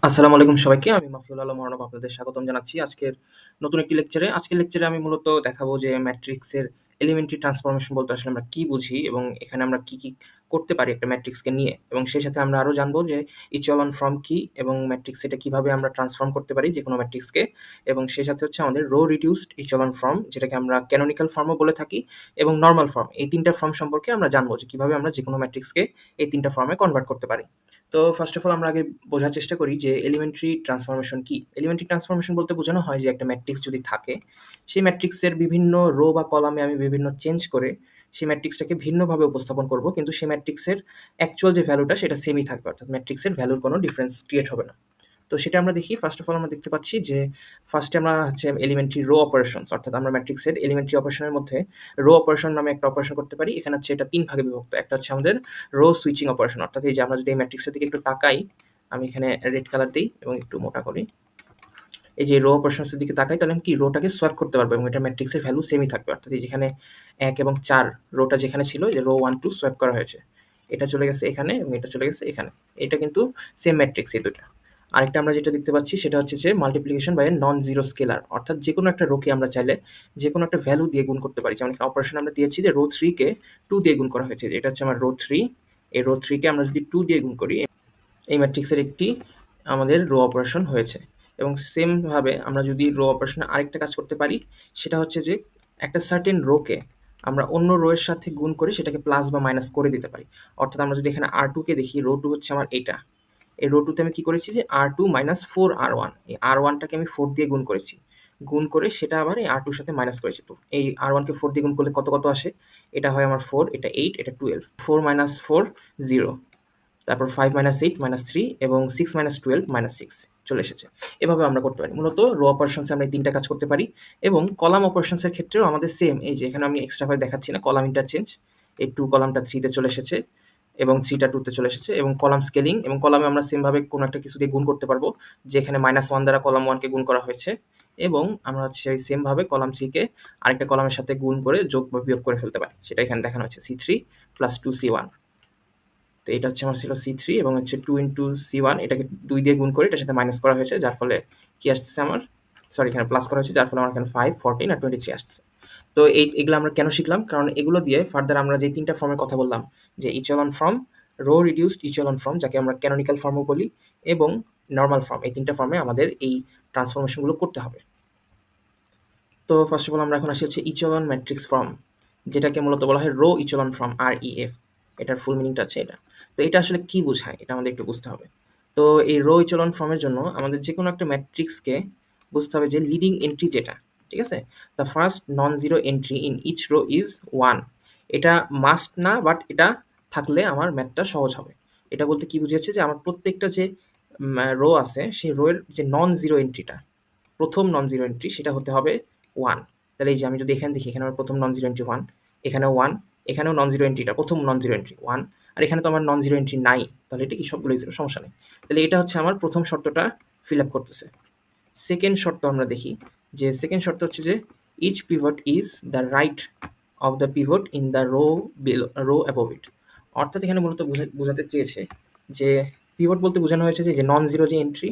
আসসালামু আলাইকুম সবাইকে। আমি মাহফুজুল আলম অর্ণব আপনাদের স্বাগতম জানাচ্ছি আজকের নতুন একটি লেকচারে। আজকের লেকচারে আমি মূলত দেখাবো যে ম্যাট্রিক্সের এলিমেন্টারি ট্রান্সফরমেশন বলতে আসলে আমরা কি বুঝি এবং এখানে আমরা কি করতে পারি একটা ম্যাট্রিক্সকে নিয়ে, এবং সেই সাথে আমরা আরো জানবো যে ইচেলন ফর্ম কি এবং ম্যাট্রিক্স এটা কিভাবে আমরা ট্রান্সফর্ম করতে পারি যেকোনো ম্যাট্রিক্সকে, এবং সেই সাথে হচ্ছে আমাদের রো রিডিউসড ইচেলন ফর্ম যেটাকে আমরা ক্যানোনিক্যাল ফর্মও বলে থাকি, এবং নরমাল ফর্ম, এই ৩ টা ফর্ম সম্পর্কে আমরা জানবো যে কিভাবে আমরা যেকোনো ম্যাট্রিক্সকে এই ৩ টা ফর্মে কনভার্ট করতে পারি। তো ফার্স্ট অফ অল আমরা আগে বোঝার চেষ্টা করি যে এলিমেন্টারি ট্রান্সফরমেশন কি। এলিমেন্টারি ট্রান্সফরমেশন বলতে বোঝানো হয় যে একটা ম্যাট্রিক্স যদি থাকে, সেই ম্যাট্রিক্সের বিভিন্ন রো বা কলামে আমি বিভিন্ন চেঞ্জ করে সেই ম্যাট্রিক্সটাকে ভিন্নভাবে উপস্থাপন করব, কিন্তু সেই ম্যাট্রিক্সের অ্যাকচুয়াল যে ভ্যালুটা সেটা সেমই থাকবে, অর্থাৎ ম্যাট্রিক্সের ভ্যালুর কোনো ডিফারেন্স ক্রিয়েট হবে না। তো সেটা আমরা দেখি। ফার্স্ট অফ অল আমরা দেখতে পাচ্ছি যে ফার্স্টে আমরা হচ্ছে এলিমেন্টারি রো অপারেশনস, অর্থাৎ আমরা ম্যাট্রিক্সের এলিমেন্টারি অপারেশনের মধ্যে রো অপারেশন নামে একটা অপারেশন করতে পারি। এখানে হচ্ছে এটা ৩ ভাগে বিভক্ত। একটা হচ্ছে আমাদের রো সুইচিং অপারেশন, অর্থাৎ এই যে আমরা যদি এই ম্যাট্রিক্সের দিকে একটু তাকাই, আমি এখানে রেড কালার দিই এবং একটু মোটা করি। এই যে রো অপারেশনসের দিকে তাকাই, তাহলে আমি কি রোটাকে সোয়াপ করতে পারবো এবং এটা ম্যাট্রিক্সের ভ্যালু সেমই থাকবে, অর্থাৎ এই যেখানে ১ এবং ৪ রোটা যেখানে ছিল, যে রো 1 2 সোয়াপ করা হয়েছে, এটা চলে গেছে এখানে এবং এটা চলে গেছে এখানে। এটা কিন্তু সেম ম্যাট্রিক্স এই দুটো। আরেকটা আমরা যেটা দেখতে পাচ্ছি সেটা হচ্ছে যে multiplication by a non zero scalar, অর্থাৎ যেকোনো একটা রোকে আমরা চাইলে যেকোনো একটা ভ্যালু দিয়ে গুণ করতে পারি। যেমন একটা অপারেশন আমরা দিয়েছি যে রো 3 কে 2 দিয়ে গুণ করা হয়েছে, যে এটা হচ্ছে আমার রো 3। এই রো 3 কে আমরা যদি 2 দিয়ে গুণ করি, এই ম্যাট্রিক্সের একটি আমাদের রো অপারেশন হয়েছে। এবং সেমভাবে আমরা যদি রো অপারেশনে আরেকটা কাজ করতে পারি, সেটা হচ্ছে যে একটা সার্টেন রোকে আমরা অন্য রো এর সাথে গুণ করে সেটাকে প্লাস বা মাইনাস করে দিতে পারি। অর্থাৎ আমরা যদি এখানে আর টুকে দেখি, রো টু হচ্ছে আমার এইটা, এই রো টুতে আমি কি করেছি যে আর টু মাইনাস ফোর আর ওয়ান, এই আর ওয়ানটাকে আমি 4 দিয়ে গুণ করেছি, গুণ করে সেটা আবার এই আর টুর সাথে মাইনাস করেছি। তো এই আর ওয়ানকে 4 দিয়ে গুণ করলে কত কত আসে, এটা হয় আমার 4, এটা 8, এটা 12, 4 মাইনাস 4 0, তারপর 5 মাইনাস 8 মাইনাস 3 এবং 6 মাইনাস 12 মাইনাস 6 চলে এসেছে। এভাবে আমরা করতে পারি। মূলত রো অপারেশনসে আমরা এই ৩ টা কাজ করতে পারি, এবং কলাম অপারেশনসের ক্ষেত্রেও আমাদের সেম। এই যে এখানে আমি এক্সট্রা ভাবে দেখাচ্ছি না, কলাম ইন্টারচেঞ্জ, এই 2 কলামটা 3 তে চলে এসেছে এবং 3 টা 2 তে চলে এসেছে, এবং কলাম স্কেলিং, এবং কলামে আমরা সেম ভাবে কোনো একটা কিছু দিয়ে গুণ করতে পারবো, যে এখানে -1 দ্বারা কলাম 1 কে গুণ করা হয়েছে, এবং আমরা হচ্ছে সেম ভাবে কলাম 3 কে আরেকটা কলামের সাথে গুণ করে যোগ বা বিয়োগ করে ফেলতে পারি। সেটা এখানে দেখানো হচ্ছে C3 প্লাস 2C1। তো এটা হচ্ছে আমার ছিল C3 এবং হচ্ছে 2 ইনটু C1, এটাকে 2 দিয়ে গুণ করে এটার সাথে মাইনাস করা হয়েছে, যার ফলে কি আসতেছে আমার, সরি এখানে প্লাস করা হয়েছে, যার ফলে আমার এখানে 5 14 আর 23 আসছে। তো এগুলো আমরা কেন শিখলাম, কারণ এগুলো দিয়ে ফার্দার আমরা যে 3টা ফর্মের কথা বললাম, যে echelon form, rho reduced echelon form যাকে আমরা ক্যানোনিক্যাল ফর্মও বলি, এবং নরমাল ফর্ম, এই 3টা ফর্মে আমাদের এই ট্রান্সফরমেশনগুলো করতে হবে। তো ফার্স্ট অফ অল আমরা এখন আসি হচ্ছে ইচেলন ম্যাট্রিক্স ফর্ম, যেটাকে মূলত বলা হয় রো ইচেলন ফর্ম, REF। এটার ফুল মিনিংটা হচ্ছে এটা। তো এটা আসলে কি বোঝায় এটা আমাদের একটু বুঝতে হবে। তো এই রো ইচেলন ফর্মের জন্য আমাদের যেকোনো একটা ম্যাট্রিক্সকে বুঝতে হবে যে লিডিং এন্ট্রি যেটা, ঠিক আছে, the first non zero entry in each row is 1। এটা মাস্ট না, বাট এটা থাকলে আমার ম্যাথটা সহজ হবে। এটা বলতে কি বুঝিয়েছে যে আমার প্রত্যেকটা যে রো আছে, সেই রো এর যে নন জিরো এন্ট্রিটা, প্রথম নন জিরো এন্ট্রি সেটা হতে হবে 1। তাহলে এই যে আমি যদি এখানে দেখি, এখানে আমার প্রথম নন জিরো এন্ট্রি 1, এখানেও 1, এখানেও নন জিরো এন্ট্রিটা প্রথম নন জিরো এন্ট্রি 1, আর এখানে তো আমার নন জিরো এন্ট্রি নাই, তাহলে এটা কি সবগুলোই জিরো, সমস্যা নেই। তাহলে এটা হচ্ছে আমার প্রথম শর্তটা ফিল আপ করতেছে। সেকেন্ড শর্ত আমরা দেখি, যে সেকেন্ড শর্ত হচ্ছে যে each pivot is the right of the pivot in the row above it. অর্থাৎ এখানে মূলত বোঝাতে চেয়েছে যে পিভট বলতে বোঝানো হয়েছে যে নন জিরো যে এন্ট্রি,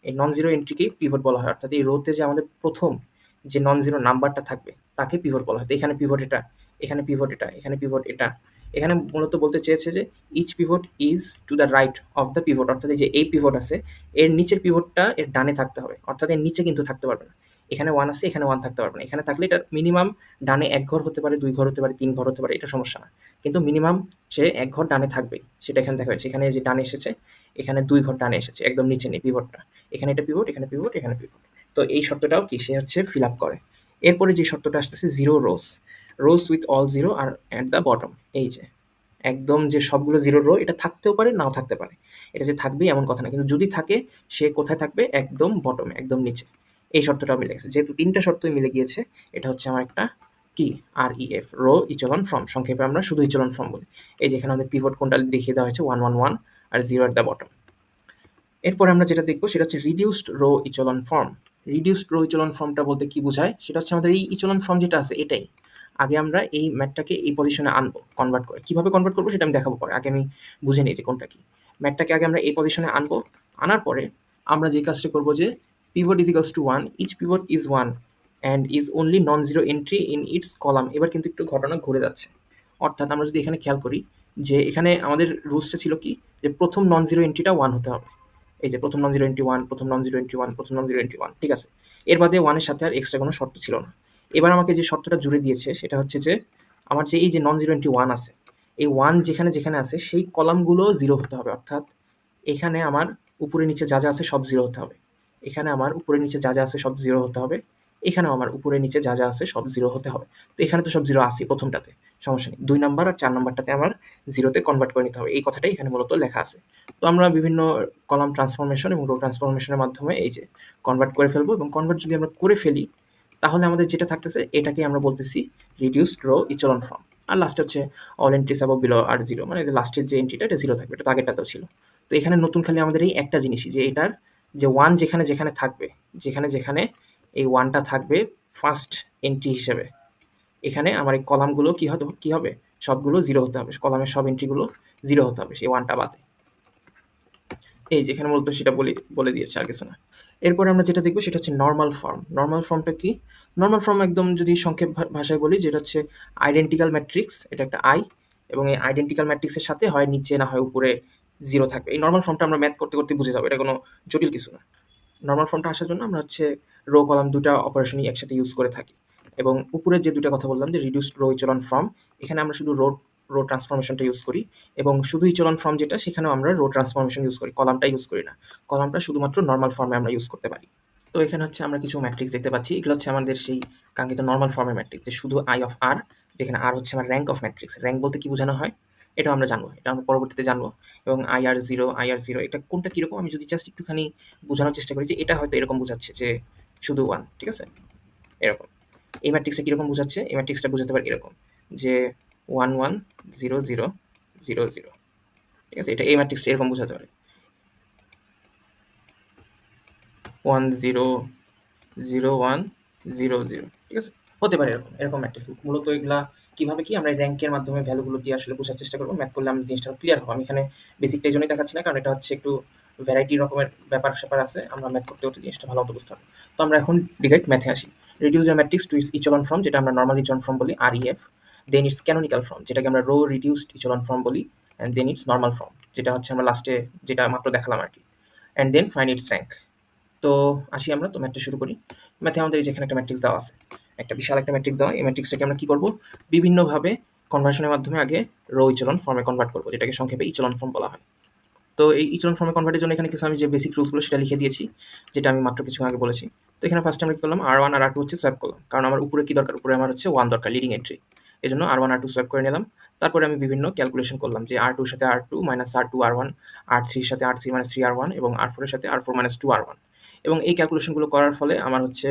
এই নন জিরো এন্ট্রিকেই পিভট বলা হয়। অর্থাৎ এই রোতে যে আমাদের প্রথম যে নন জিরো নাম্বারটা থাকবে তাকে পিভট বলা হয়। তো এখানে পিভট এটা, এখানে পিভট এটা, এখানে পিভট এটা। এখানে মূলত বলতে চেয়েছে যে each pivot is to the right of the pivot, অর্থাৎ এই যে এই পিভট আছে এর নিচের পিভটটা এর ডানে থাকতে হবে, অর্থাৎ এর নিচে কিন্তু থাকতে পারবে না। এখানে 1 আছে, এখানে 1 থাকতে পারবে না। এখানে থাকলে এটা মিনিমাম ডানে 1 ঘর হতে পারে, 2 ঘর হতে পারে, 3 ঘর হতে পারে, এটা সমস্যা না। কিন্তু মিনিমাম সে 1 ঘর ডানে থাকবেই, সেটা এখানে দেখা হয়েছে। এখানে যে ডানে এসেছে, এখানে 2 ঘর ডানে এসেছে, একদম নিচে নেই পিভটটা। এখানে এটা পিভট, এখানে পিভট, এখানে পিভট। তো এই শর্তটাও কি সে হচ্ছে ফিল আপ করে। এরপরে যে শর্তটা আসতেছে zero rows, rows with all zero are at the bottom. এই যে একদম যে সবগুলো জিরো রো, এটা থাকতেও পারে নাও থাকতে পারে, এটা যে থাকবেই এমন কথা না, কিন্তু যদি থাকে সে কোথায় থাকবে, একদম বটমে, একদম নিচে। এই শর্তটাও মিলে গেছে। যেহেতু 3টা শর্তই মিলে গিয়েছে, এটা হচ্ছে আমার একটা কি REF, রো ইচেলন ফর্ম, সংক্ষেপে আমরা শুধু ইচেলন ফর্ম বলি। এই যে এখানে আমাদের পিভট কোনটা দেখিয়ে দেওয়া হয়েছে, 1 1 1 আর 0 অ্যাট দ্য বটম। এরপরে আমরা যেটা দেখবো সেটা হচ্ছে reduced row echelon form. Reduced row echelon ফর্মটা বলতে কি বোঝায়, সেটা হচ্ছে আমাদের এই ইচেলন ফর্ম যেটা আছে এটাই আগে আমরা এই ম্যাটটাকে এই পজিশনে আনবো কনভার্ট করে। কিভাবে কনভার্ট করবো সেটা আমি দেখাবো পরে, আগে আমি বুঝে নিই যে কোনটা কি। ম্যাটটাকে আগে আমরা এই পজিশনে আনবো, আনার পরে আমরা যে কাজটা করব যে pivot is equals to 1, each pivot is 1 and is only non zero entry in its column. এবার কিন্তু একটু ঘটনা ঘুরে যাচ্ছে। অর্থাৎ আমরা যদি এখানে খেয়াল করি যে এখানে আমাদের রুলসটা ছিল কি, যে প্রথম নন জিরো এন্ট্রিটা 1 হতে হবে। এই যে প্রথম নন জিরো এন্ট্রি 1, প্রথম নন জিরো এন্ট্রি 1, প্রথম নন জিরো এন্ট্রি 1, ঠিক আছে? এর বাদে 1 এর সাথে আর এক্সট্রা কোনো শর্ত ছিল না। এবার আমাকে যে শর্তটা জুড়ে দিয়েছে সেটা হচ্ছে যে আমার যে এই যে নন জিরো এন্ট্রি 1 আছে, এই 1 যেখানে যেখানে আছে সেই কলামগুলো 0 হতে হবে। অর্থাৎ এখানে আমার উপরে নিচে যা যা আছে সব 0 হতে হবে। এখানে আমার উপরে নিচে যা যা আছে সব 0 হতে হবে। এখানেও আমার উপরে নিচে যা যা আছে সব 0 হতে হবে। তো এখানে তো সব 0 আছেই প্রথমটাতে, সমস্যা নেই। 2 নাম্বার আর 4 নাম্বারটাতে আমার 0 তে কনভার্ট করে নিতে হবে। এই কথাটাই এখানে মূলত লেখা আছে। তো আমরা বিভিন্ন কলাম ট্রান্সফরমেশন এবং রো ট্রান্সফরমেশনের মাধ্যমে এই যে কনভার্ট করে ফেলবো, এবং কনভার্ট যদি আমরা করে ফেলি তাহলে আমাদের যেটা থাকতেছে এটাকে আমরা বলতেছি রিডিউসড রো ইচেলন ফর্ম। আর লাস্টে হচ্ছে all entries above below are 0, মানে লাস্টের যে এন্ট্রিটা এটা 0 থাকবে। এটা তো আগেরটাতেও ছিল। তো এখানে নতুন খালি আমাদের এই একটা জিনিসই, যে এটার যে 1 যেখানে যেখানে থাকবে, যেখানে যেখানে এই 1টা থাকবে ফার্স্ট এন্ট্রি হিসেবে, এখানে আমার এই কলামগুলো কি হবে সবগুলো 0 হতে হবে। কলামের সব এন্ট্রিগুলো 0 হতে হবে সেই 1টা বাদে। এই যে এখানে মূলত সেটা বলে দিয়েছে, আর কিছু না। এরপরে আমরা যেটা দেখব সেটা হচ্ছে নরমাল ফর্ম। নরমাল ফর্মটা কি? নরমাল ফর্ম একদম যদি সংক্ষেপ ভাষায় বলি, যেটা হচ্ছে আইডেন্টিক্যাল ম্যাট্রিক্স, এটা একটা আই, এবং এই আইডেন্টিক্যাল ম্যাট্রিক্সের সাথে হয় নিচে না হয় উপরে 0 থাকবে। এই নরমাল ফর্মটা আমরা ম্যাথ করতে করতে বুঝে যাবো, এটা কোনো জটিল কিছু না। নরমাল ফর্মটা আসার জন্য আমরা হচ্ছে রো কলাম দুটা অপারেশনই একসাথে ইউজ করে থাকি। এবং উপরের যে দুটা কথা বললাম যে রিডিউসড রো ইচেলন ফর্ম, এখানে আমরা শুধু রো ট্রান্সফরমেশনটা ইউজ করি, এবং শুধু ইচেলন ফর্ম যেটা সেখানেও আমরা রো ট্রান্সফরমেশন ইউজ করি, কলামটা ইউজ করি না। কলামটা শুধুমাত্র নর্মাল ফর্মে আমরা ইউজ করতে পারি। তো এখানে হচ্ছে আমরা কিছু ম্যাট্রিক্স দেখতে পাচ্ছি। এগুলো হচ্ছে আমাদের সেই কাঙ্ক্ষিত নর্মাল ফর্মের ম্যাট্রিক্স, যে শুধু আই অফ আর, যেখানে আর হচ্ছে আমার র্যাঙ্ক অফ ম্যাট্রিক্স। র্যাঙ্ক বলতে কি বোঝানো হয় এটাও আমরা জানবো, এটা আমরা পরবর্তীতে জানবো। এবং আই আর জিরো এটা কোনটা কীরকম আমি যদি জাস্ট একটুখানি বোঝানোর চেষ্টা করি, যে এটা হয়তো এরকম বোঝাচ্ছে যে শুধু 1, ঠিক আছে? এরকম। এই ম্যাট্রিক্সে কীরকম বোঝাচ্ছে, এই ম্যাট্রিক্সটা বোঝাতে পারি এরকম, যে 1 1 0 0 0 0, ঠিক আছে? এটা এই ম্যাট্রিক্সটা এরকম বোঝাতে পারে 1 0 0 1 0 0, ঠিক আছে? হতে পারে এরকম এরকম ম্যাট্রিক্স। মূলত এগুলা কীভাবে কি আমরা র্যাঙ্কের মাধ্যমে ভ্যালুগুলো দিয়ে আসলে বোঝার চেষ্টা করবো। ম্যাথ করলে আমরা জিনিসটা ক্লিয়ার হবে। আমি এখানে বেসিকটা এই জন্যই দেখাচ্ছি না, কারণ এটা হচ্ছে একটু ভ্যারাইটি রকমের ব্যাপার স্যাপার আছে, আমরা ম্যাথ করতে করতে জিনিসটা ভালো মতো বুঝতে হবে। তো আমরা এখন ডিরেক্ট ম্যাথে আসি। Reduce the matrix to its echelon form, যেটা আমরা নর্মাল ইচেলন ফর্ম বলি REF, then its canonical form, যেটাকে আমরা রো রিডিউসড ইচেলন ফর্ম বলি, and then its normal form, যেটা হচ্ছে আমরা লাস্টে যেটা মাত্র দেখালাম আর কি, and then fine its rank. তো আসি আমরা, তো ম্যাথটা শুরু করি। ম্যাথে আমাদের এই যেখানে একটা ম্যাট্রিক্স দেওয়া আছে, একটা বিশাল একটা ম্যাট্রিক্স দেওয়া। এই ম্যাট্রিক্সটাকে আমরা কি করব, বিভিন্নভাবে কনভার্সনের মাধ্যমে আগে রো ইচেলন ফর্মে কনভার্ট করব, যেটাকে সংক্ষেপে ইচেলন ফর্ম বলা হয়। তো এই ইচেলন ফর্মে কনভার্টের জন্য এখানে কিছু আমি যে বেসিক রুলসগুলো সেটা লিখে দিয়েছি, যেটা আমি মাত্র কিছু আগে বলেছি। তো এখানে ফার্স্টে আমরা কি করলাম, R1 আর R2 হচ্ছে সোয়াপ করলাম, কারণ আমার উপরে কি দরকার, উপরে আমার হচ্ছে 1 দরকার, লিডিং এন্ট্রি। এই জন্য R1 R2 সোয়াপ করে নিলাম। তারপরে আমি বিভিন্ন ক্যালকুলেশন করলাম, যে R2 এর সাথে R2 minus R2 R1, R3 এর সাথে R3 মাইনাস 3 R1, এবং R4 এর সাথে R4 মাইনাস 2 R1। এবং এই ক্যালকুলেশনগুলো করার ফলে আমার হচ্ছে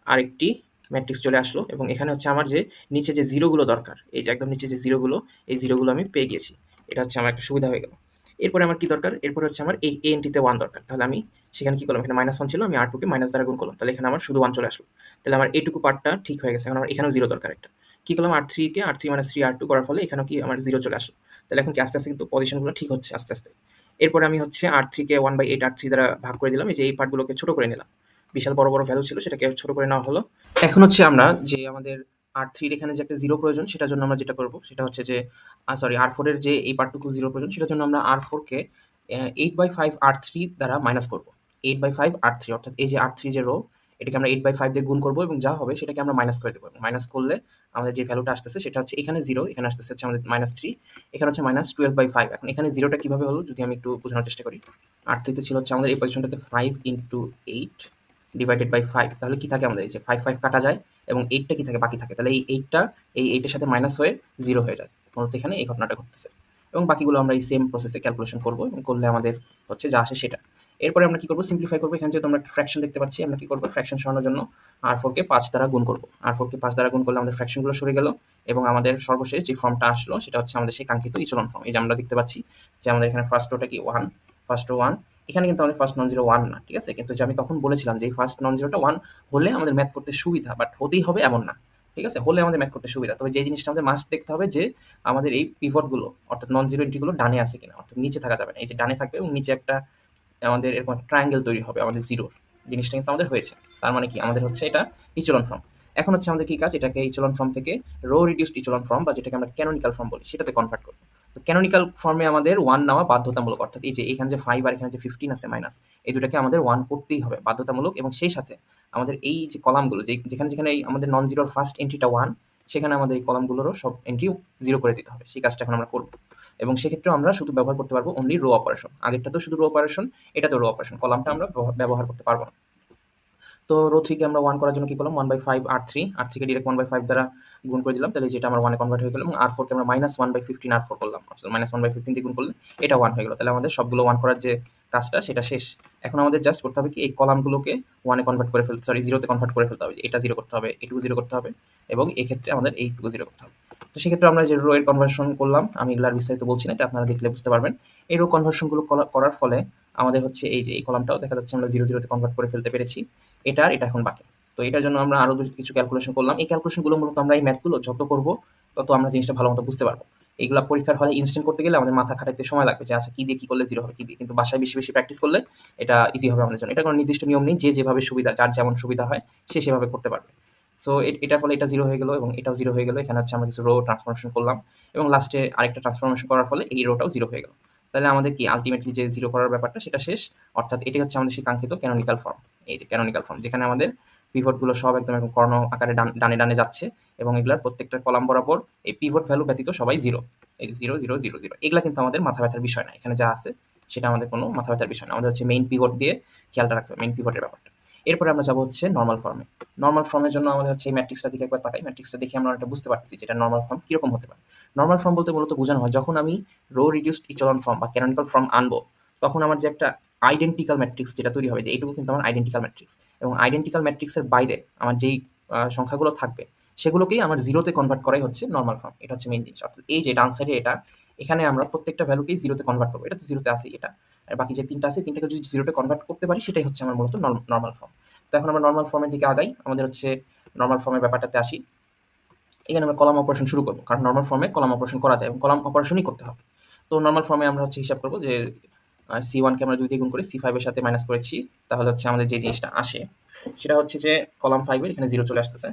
আরেকটি ম্যাট্রিক্স চলে আসলো, এবং এখানে হচ্ছে আমার যে নিচে যে জিরোগুলো দরকার, এই যে একদম নিচে যে জিরোগুলো, এই জিরোগুলো আমি পেয়ে গেছি। এটা হচ্ছে আমার একটা সুবিধা হয়ে গেল। এরপরে আমার কি দরকার, এরপরে হচ্ছে আমার এই এন্ট্রিতে 1 দরকার। তাহলে আমি সেখানে কি করলাম, এখানে -1 ছিল, আমি R2 কে মাইনাস দ্বারা গুণ করলাম, তাহলে এখানে আমার শুধু 1 চলে আসলো। তাহলে আমার এইটুকু পার্টটা ঠিক হয়ে গেছে। এখন আমার এখানেও 0 দরকার একটা। কি করলাম, R3 কে R3 মাইনাস 3 R2 করার ফলে এখানেও কি আমার 0 চলে আসলো। তাহলে এখন কি আস্তে আস্তে কিন্তু পজিশনগুলো ঠিক হচ্ছে আস্তে আস্তে। এরপরে আমি হচ্ছে R3 কে 1/8 R3 দ্বারা ভাগ করে দিলাম, এই যে এই পার্টগুলোকে ছোট করে নিলাম। বিশাল বড় বড় ভ্যালু ছিল, সেটাকে ছোট করে নেওয়া হলো। এখন হচ্ছে আমরা যে আমাদের R3 এর এখানে যে একটা 0 প্রয়োজন, সেটার জন্য আমরা যেটা করব সেটা হচ্ছে যে R4 এর যে এই পার্টটুকু 0 প্রয়োজন, সেটার জন্য আমরা R4 কে 8/5 R3 দ্বারা মাইনাস করব। 8/5 R3, অর্থাৎ এই যে R3 যে রো, এটাকে আমরা 8/5 দিয়ে গুণ করব, এবং যা হবে সেটাকে আমরা মাইনাস করে দেব। মাইনাস করলে আমাদের যে ভ্যালুটা আসতেছে সেটা হচ্ছে এখানে 0, এখানে আসতেছে হচ্ছে আমাদের -3, এখানে হচ্ছে -12/5। এখন এখানে 0টা কিভাবে হলো যদি আমি একটু বোঝানোর চেষ্টা করি। R3 তে ছিল হচ্ছে আমাদের এই পজিশনটাতে 5 × 8 ডিভাইডেড বাই 5, তাহলে কি থাকে আমাদের, এই যে 5 5 কাটা যায়, এবং 8টা কি থাকে, বাকি থাকে। তাহলে এই 8টা এই 8 এর সাথে মাইনাস হয়ে 0 হয়ে যায়। মূলত এখানে এই ঘটনাটা ঘটতেছে, এবং বাকিগুলো আমরা এই সেম প্রসেসে ক্যালকুলেশন করব, এবং করলে আমাদের হচ্ছে যা আসে সেটা। এরপরে আমরা কি করব, সিম্পলিফাই করব। এখানে যেহেতু আমরা একটা ফ্র্যাকশন দেখতে পাচ্ছি, আমরা কি করব, ফ্র্যাকশন সরানোর জন্য R4 কে 5 দ্বারা গুণ করব। R4 কে 5 দ্বারা গুণ করলে আমাদের ফ্র্যাকশনগুলো সরে গেল, এবং আমাদের সর্বশেষ যে ফর্মটা আসলো সেটা হচ্ছে আমাদের সেই কাঙ্ক্ষিত ইচেলন ফর্ম। এই যে আমরা দেখতে পাচ্ছি যে আমাদের এখানে ফার্স্ট রোটা কি 1, ফার্স্ট রো 1, এখানে কিন্তু আমাদের ফার্স্ট নন জিরো 1 না, ঠিক আছে? কিন্তু যে আমি তখন বলেছিলাম যে এই ফার্স্ট নন জিরোটা 1 হলে আমাদের ম্যাথ করতে সুবিধা, বাট হতেই হবে এমন না, ঠিক আছে? হলে আমাদের ম্যাথ করতে সুবিধা। তবে যে জিনিসটা আমাদের মাস্ট দেখতে হবে, যে আমাদের এই পিভটগুলো অর্থাৎ নন জিরো এন্ট্রিগুলো ডানে আছে কিনা, অর্থাৎ নিচে থাকা যাবে না। এই যে ডানে থাকবে, এবং নিচে একটা আমাদের এরকম একটা ট্রায়াঙ্গেল তৈরি হবে আমাদের জিরোর জিনিসটা কিন্তু আমাদের হয়েছে। তার মানে কি আমাদের হচ্ছে এটা ইচেলন ফর্ম। এখন হচ্ছে আমাদের কি কাজ, এটাকে ইচেলন ফর্ম থেকে রো রিডিউসড ইচেলন ফর্ম বা যেটাকে আমরা ক্যানোনিক্যাল ফর্ম বলি সেটাতে কনভার্ট করবো। তো ক্যানোনিক্যাল ফর্মে আমাদের 1 নেওয়া বাধ্যতামূলক, অর্থাৎ এই যে এখানে যে 5 আর এখানে যে 15 আছে মাইনাস, এই দুটাকে আমাদের 1 করতেই হবে বাধ্যতামূলক, এবং সেই সাথে আমাদের এই যে কলামগুলো যেখানে যেখানে এই আমাদের নন জিরোর ফার্স্ট এন্ট্রিটা 1, সেখানে আমাদের এই কলামগুলোরও সব এন্ট্রি 0 করে দিতে হবে। সেই কাজটা এখন আমরা করব। এবং সেক্ষেত্রেও আমরা শুধু ব্যবহার করতে পারবো অনলি রো অপারেশন। আগেরটা তো শুধু রো অপারেশন, এটা তো রো অপারেশন, কলামটা আমরা ব্যবহার করতে পারবো না। তো রো 3 কে আমরা 1 করার জন্য কি করলাম, 1/5 R3, R3 কে ডিরেক্ট 1/5 দ্বারা গুণ করে দিলাম, তাহলে যেটা আমার 1 এ কনভার্ট হয়ে গেল। এবং R4 কে আমরা -1/15 R4 করলাম, অর্থাৎ -1/15 দিয়ে গুণ করলে এটা 1 হয়ে গেল। তাহলে আমাদের সবগুলো 1 করার যে কাজটা সেটা শেষ। এখন আমাদের জাস্ট করতে হবে কি, এই কলামগুলোকে 1 এ কনভার্ট করে ফেলতে, সরি 0 তে কনভার্ট করে ফেলতে হবে। এটা 0 করতে হবে, এটুকু 0 করতে হবে, এবং এই ক্ষেত্রে আমাদের এইটুকু 0 করতে হবে। তো সেক্ষেত্রে আমরা যে রো এর কনভার্সন করলাম, আমি এগুলো আর বিস্তারিত বলছি না, এটা আপনারা দেখলে বুঝতে পারবেন। এই রো কনভার্সনগুলো করার ফলে আমাদের হচ্ছে এই যে এই কলামটাও দেখা যাচ্ছে আমরা 0 0 তে কনভার্ট করে ফেলতে পেরেছি। এটা আর এটা এখন বাকি। তো এটার জন্য আমরা আরো কিছু ক্যালকুলেশন করলাম। এই ক্যালকুলেশনগুলো মূলত আমরা এই ম্যাথগুলো যত করব তত আমরা জিনিসটা ভালো মতো বুঝতে পারবো। এগুলা পরীক্ষার হলে ইনস্ট্যান্ট করতে গেলে আমাদের মাথা খাটাইতে সময় লাগবে যে আচ্ছা কি দিয়ে কি করলে 0 হবে, কি দিয়ে। কিন্তু বাসায় বেশি বেশি প্র্যাকটিস করলে এটা ইজি হবে আমাদের জন্য। এটা কোনো নির্দিষ্ট নিয়ম নেই, যে যেভাবে সুবিধা, যার যেমন সুবিধা হয় সে সেভাবে করতে পারবে। সো এটার ফলে এটা 0 হয়ে গেল এবং এটাও 0 হয়ে গেল। এখানে হচ্ছে আমরা কিছু রো ট্রান্সফরমেশন করলাম এবং লাস্টে আরেকটা ট্রান্সফরমেশন করার ফলে এই রোটাও 0 হয়ে গেল। তাহলে আমাদের কি আলটিমেটলি যে 0 করার ব্যাপারটা সেটা শেষ। অর্থাৎ এটাই হচ্ছে আমাদের সেই কাঙ্ক্ষিত ক্যানোনিক্যাল ফর্ম। এই যে ক্যানোনিক্যাল ফর্ম, যেখানে আমাদের পিভটগুলো সব একদম এরকম কর্ণ আকারে ডানে ডানে যাচ্ছে, এবং এগুলার প্রত্যেকটা কলাম বরাবর এই পিভট ভ্যালু ব্যতীত সবাই 0। এই 0 0 0 0, এগুলা কিন্তু আমাদের মাথা ব্যথার বিষয় না। এখানে যা আছে সেটা আমাদের কোনো মাথা ব্যথার বিষয় না। আমাদের হচ্ছে মেইন পিভট দিয়ে খেয়ালটা রাখতে হবে, মেইন পিভটের ব্যাপারটা। এরপরে আমরা যাবো হচ্ছে নর্মাল ফর্মে। নর্মাল ফর্মের জন্য আমাদের হচ্ছে এই ম্যাট্রিক্সটা দিকে একবার তাকাই। ম্যাট্রিক্সটা দেখে আমরা এটা বুঝতে পারতেছি যেটা নর্মাল ফর্ম কিরকম হতে পারে। নর্মাল ফর্ম বলতে মূলত বোঝানো হয় যখন আমি রো রিডিউসড ইচেলন ফর্ম বা ক্যানোনিক্যাল ফর্ম আনবো, তখন আমার যে একটা আইডেন্টিক্যাল ম্যাট্রিক্স যেটা তৈরি হবে, যে এইটুকু কিন্তু আমার আইডেন্টিক্যাল ম্যাট্রিক্স, এবং আইডেন্টিক্যাল ম্যাট্রিক্সের বাইরে আমার যেই সংখ্যাগুলো থাকবে সেগুলোকেই আমার 0 তে কনভার্ট করাই হচ্ছে নরমাল ফর্ম। এটা হচ্ছে মেইন জিনিস। অর্থাৎ এই যে ডান সাইডে এটা, এখানে আমরা প্রত্যেকটা ভ্যালুকেই 0 তে কনভার্ট করব। এটা তো 0 তে আছেই এটা। আর বাকি যে 3টা আছে, 3টাকে যদি 0 তে কনভার্ট করতে পারি সেটাই হচ্ছে আমার মূলত নরমাল ফর্ম। তো এখন আমরা নরমাল ফর্মের দিকে আগাই। আমাদের হচ্ছে নরমাল ফর্মের ব্যাপারটাতে আসি। এখানে আমরা কলাম অপারেশন শুরু করব, কারণ নরমাল ফর্মে কলাম অপারেশন করা যায় এবং কলাম অপারেশনই করতে হবে। তো নরমাল ফর্মে আমরা হচ্ছে হিসাব করব যে C1 কে আমরা 2 দিয়ে গুণ করে C5 এর সাথে মাইনাস করেছি, তাহলে হচ্ছে আমাদের যে জিনিসটা আসে সেটা হচ্ছে যে কলাম 5 এর এখানে 0 চলে আসতেছে।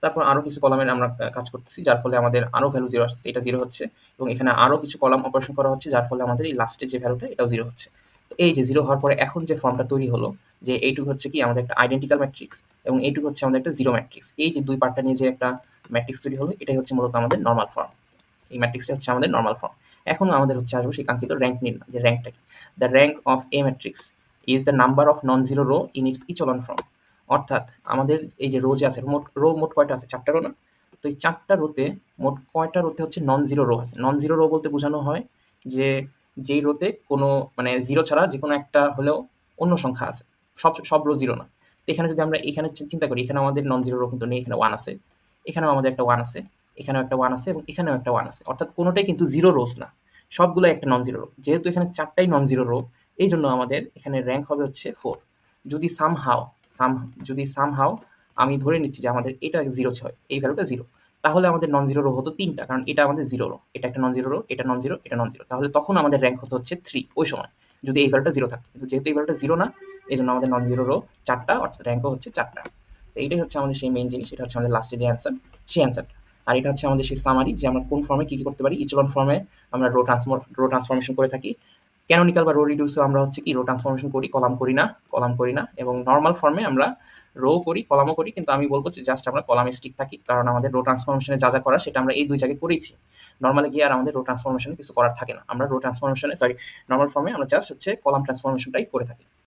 তারপর আরো কিছু কলামের আমরা কাজ করতেছি, যার ফলে আমাদের আরো ভ্যালু 0 আসছে, এটা 0 হচ্ছে। এবং এখানে আরো কিছু কলাম অপারেশন করা হচ্ছে, যার ফলে আমাদের এই লাস্টে যে ভ্যালুটা এটাও 0 হচ্ছে। তো এই যে 0 হওয়ার পরে এখন যে ফর্মটা তৈরি হলো, যে এইটুকু হচ্ছে কি আমাদের একটা আইডেন্টিক্যাল ম্যাট্রিক্স এবং এইটুকু হচ্ছে আমাদের একটা 0 ম্যাট্রিক্স। এই যে দুই পার্টটা নিয়ে যে একটা ম্যাট্রিক্স তৈরি হলো, এটাই হচ্ছে মূলত আমাদের নরমাল ফর্ম। এই ম্যাট্রিক্সটা হচ্ছে আমাদের নরমাল ফর্ম। এখন আমাদের হচ্ছে আসবো সেই কাঙ্ক্ষিত র্যাঙ্ক নির্ণয়, যে র্যাঙ্কটা কি। The rank of A matrix is the number of non zero rho in it's echelon form. অর্থাৎ আমাদের এই যে রো যে আছে, মোট কয়টা আছে, 4টা রো না? তো এই 4টা রোতে মোট কয়টা রোতে হচ্ছে নন জিরো রো আছে। নন জিরো রো বলতে বোঝানো হয় যে যেই রোতে কোনো মানে 0 ছাড়া যে কোনো একটা হলেও অন্য সংখ্যা আছে, সব রো 0 না। তো এখানে যদি আমরা এখানে চিন্তা করি, এখানে আমাদের নন জিরো রো কিন্তু নেই, এখানে 1 আছে, এখানেও আমাদের একটা 1 আছে, এখানেও একটা 1 আছে এবং এখানেও একটা 1 আছে। অর্থাৎ কোনোটাই কিন্তু 0 রোস না, সবগুলোই একটা নন জিরো রো। যেহেতু এখানে 4টাই নন জিরো রো, এই জন্য আমাদের এখানে র্যাঙ্ক হবে হচ্ছে 4। যদি সামহাও আমি ধরে নিচ্ছি যে আমাদের এটা 0 হয়, এই ভ্যালুটা 0, তাহলে আমাদের নন জিরো রো হতো 3টা, কারণ এটা আমাদের 0 রো, এটা একটা নন জিরো রো, এটা নন জিরো, এটা নন জিরো। তাহলে তখন আমাদের র্যাঙ্ক হতো হচ্ছে 3 ওই সময়, যদি এই ভ্যালুটা 0 থাকতো। কিন্তু যেহেতু এই ভ্যালুটা 0 না, এই জন্য আমাদের নন জিরো রো 4টা, অর্থাৎ র্যাঙ্কও হচ্ছে 4টা। তো এইটাই হচ্ছে আমাদের সেই মেইন জিনিস। এটা হচ্ছে আমাদের লাস্টে যে অ্যান্সার, সেই অ্যান্সারটা। আর এটা হচ্ছে আমাদের সেই সামারি, যে আমরা কোন ফর্মে কি কি করতে পারি। ইচেলন ফর্মে আমরা রো ট্রান্সফরমেশন করে থাকি। ক্যানোনিক্যাল বা রো রিডিউসে আমরা হচ্ছে কি রো ট্রান্সফরমেশন করি, কলাম করি না। এবং নর্মাল ফর্মে আমরা রো করি, কলামও করি, কিন্তু আমি বলবো যে জাস্ট আমরা কলামে স্টিক থাকি, কারণ আমাদের রো ট্রান্সফরমেশনে যা যা করা সেটা আমরা এই দুই জায়গায় করেছি। নর্মালে গিয়ে আর আমাদের রো ট্রান্সফরমেশনে কিছু করার থাকে না। আমরা রো ট্রান্সফরমেশনে, সরি, নর্মাল ফর্মে আমরা জাস্ট হচ্ছে কলাম ট্রান্সফরমেশনটাই করে থাকি।